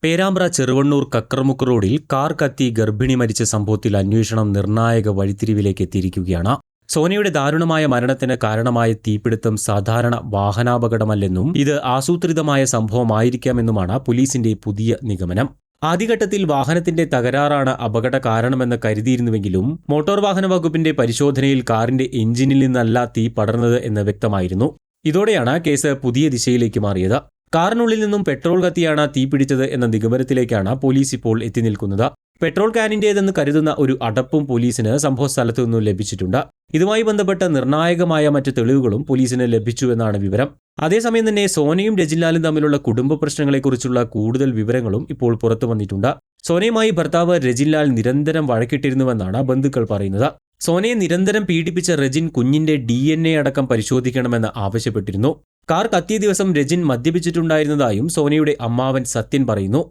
പേരാമ്പ്ര ചെറുവണ്ണൂർ കക്രമുക്ക് റോഡിൽ കാർ കത്തി ഗർഭിണി മരിച്ച സംഭവത്തിൽ അന്വേഷണം നിർണായക വഴിത്തിരിവിലേക്ക് എത്തിയിരിക്കുകയാണ്. സോനയുടെ ദാരുണമായ മരണത്തിന് കാരണമായ തീപിടുത്തം സാധാരണ വാഹനാപകടമല്ലെന്നും ഇത് ആസൂത്രിതമായ സംഭവമായിരിക്കാമെന്നുമാണ് പോലീസിന്റെ പുതിയ നിഗമനം. ആദ്യഘട്ടത്തിൽ വാഹനത്തിന്റെ തകരാറാണ് അപകട കാരണമെന്ന് കരുതിയിരുന്നുവെങ്കിലും മോട്ടോർ വാഹന വകുപ്പിന്റെ പരിശോധനയിൽ കാറിന്റെ എഞ്ചിനിൽ നിന്നല്ല തീ പടർന്നത് എന്ന് വ്യക്തമായിരുന്നു. ഇതോടെയാണ് കേസ് പുതിയ ദിശയിലേക്ക് മാറിയത്. കാറിനുള്ളിൽ നിന്നും പെട്രോൾ കത്തിയാണ് തീ പിടിച്ചത് എന്ന നിഗമനത്തിലേക്കാണ് പോലീസ് ഇപ്പോൾ എത്തി നിൽക്കുന്നത്. പെട്രോൾ ക്യാനിന്റേതെന്ന് കരുതുന്ന ഒരു അടപ്പും പോലീസിന് സംഭവസ്ഥലത്തു നിന്നും ലഭിച്ചിട്ടുണ്ട്. ഇതുമായി ബന്ധപ്പെട്ട നിർണായകമായ മറ്റ് തെളിവുകളും പോലീസിന് ലഭിച്ചുവെന്നാണ് വിവരം. അതേസമയം തന്നെ സോനയും രജിൻലാലും തമ്മിലുള്ള കുടുംബ പ്രശ്നങ്ങളെക്കുറിച്ചുള്ള കൂടുതൽ വിവരങ്ങളും ഇപ്പോൾ പുറത്തു വന്നിട്ടുണ്ട്. സോനയുമായി ഭർത്താവ് രജിൻലാൽ നിരന്തരം വഴക്കിട്ടിരുന്നുവെന്നാണ് ബന്ധുക്കൾ പറയുന്നത്. സോനയെ നിരന്തരം പീഡിപ്പിച്ച റെജിൻ കുഞ്ഞിന്റെ DNA അടക്കം പരിശോധിക്കണമെന്ന് ആവശ്യപ്പെട്ടിരുന്നു. കാർ കത്തിയ ദിവസം രജിൻ മദ്യപിച്ചിട്ടുണ്ടായിരുന്നതായും സോനയുടെ അമ്മാവൻ സത്യൻ പറയുന്നു.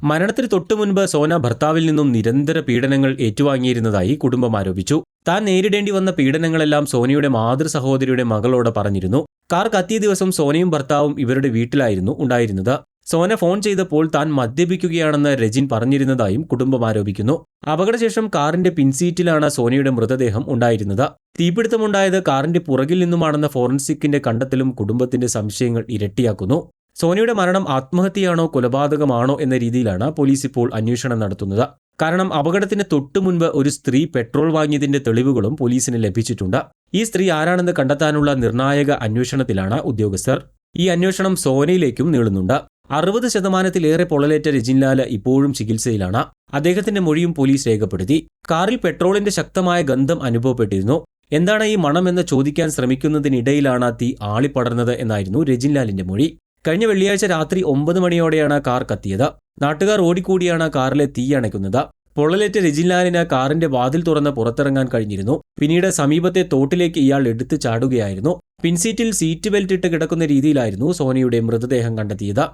മരണത്തിന് തൊട്ടുമുൻപ് സോന ഭർത്താവിൽ നിന്നും നിരന്തര പീഡനങ്ങൾ ഏറ്റുവാങ്ങിയിരുന്നതായി കുടുംബം ആരോപിച്ചു. താൻ നേരിടേണ്ടി വന്ന പീഡനങ്ങളെല്ലാം സോനയുടെ മാതൃ സഹോദരിയുടെ മകളോട് പറഞ്ഞിരുന്നു. കാർ കത്തിയ ദിവസം സോനയും ഭർത്താവും ഇവരുടെ വീട്ടിലായിരുന്നു ഉണ്ടായിരുന്നത്. സോന ഫോൺ ചെയ്തപ്പോൾ താൻ മദ്യപിക്കുകയാണെന്ന് രജിൻ പറഞ്ഞിരുന്നതായും കുടുംബം ആരോപിക്കുന്നു. അപകടശേഷം കാറിന്റെ പിൻസീറ്റിലാണ് സോനയുടെ മൃതദേഹം ഉണ്ടായിരുന്നത്. തീപിടുത്തമുണ്ടായത് കാറിന്റെ പുറകിൽ നിന്നുമാണെന്ന ഫോറൻസിക്കിന്റെ കണ്ടെത്തലും കുടുംബത്തിന്റെ സംശയങ്ങൾ ഇരട്ടിയാക്കുന്നു. സോനയുടെ മരണം ആത്മഹത്യയാണോ കൊലപാതകമാണോ എന്ന രീതിയിലാണ് പോലീസ് ഇപ്പോൾ അന്വേഷണം നടത്തുന്നത്. കാരണം അപകടത്തിന് തൊട്ടുമുൻപ് ഒരു സ്ത്രീ പെട്രോൾ വാങ്ങിയതിന്റെ തെളിവുകളും പോലീസിന് ലഭിച്ചിട്ടുണ്ട്. ഈ സ്ത്രീ ആരാണെന്ന് കണ്ടെത്താനുള്ള നിർണായക അന്വേഷണത്തിലാണ് ഉദ്യോഗസ്ഥർ. ഈ അന്വേഷണം സോനയിലേക്കും നീളുന്നുണ്ട്. 60% പൊള്ളലേറ്റ രജിൻലാൽ ഇപ്പോഴും ചികിത്സയിലാണ്. അദ്ദേഹത്തിന്റെ മൊഴിയും പോലീസ് രേഖപ്പെടുത്തി. കാറിൽ പെട്രോളിന്റെ ശക്തമായ ഗന്ധം അനുഭവപ്പെട്ടിരുന്നു. എന്താണ് ഈ മണം എന്ന് ചോദിക്കാൻ ശ്രമിക്കുന്നതിനിടയിലാണ് തീ ആളിപ്പടർന്നത് എന്നായിരുന്നു രജിൻലാലിന്റെ മൊഴി. കഴിഞ്ഞ വെള്ളിയാഴ്ച രാത്രി 9 മണിയോടെയാണ് കാർ കത്തിയത്. നാട്ടുകാർ ഓടിക്കൂടിയാണ് കാറിലെ തീ അണയ്ക്കുന്നത്. പൊള്ളലേറ്റ രജിൻലാലിന് കാറിന്റെ വാതിൽ തുറന്ന് പുറത്തിറങ്ങാൻ കഴിഞ്ഞിരുന്നു. പിന്നീട് സമീപത്തെ തോട്ടിലേക്ക് ഇയാൾ എടുത്തു ചാടുകയായിരുന്നു. പിൻസീറ്റിൽ സീറ്റ് ബെൽറ്റ് ഇട്ട് കിടക്കുന്ന രീതിയിലായിരുന്നു സോനയുടെ മൃതദേഹം കണ്ടെത്തിയത്.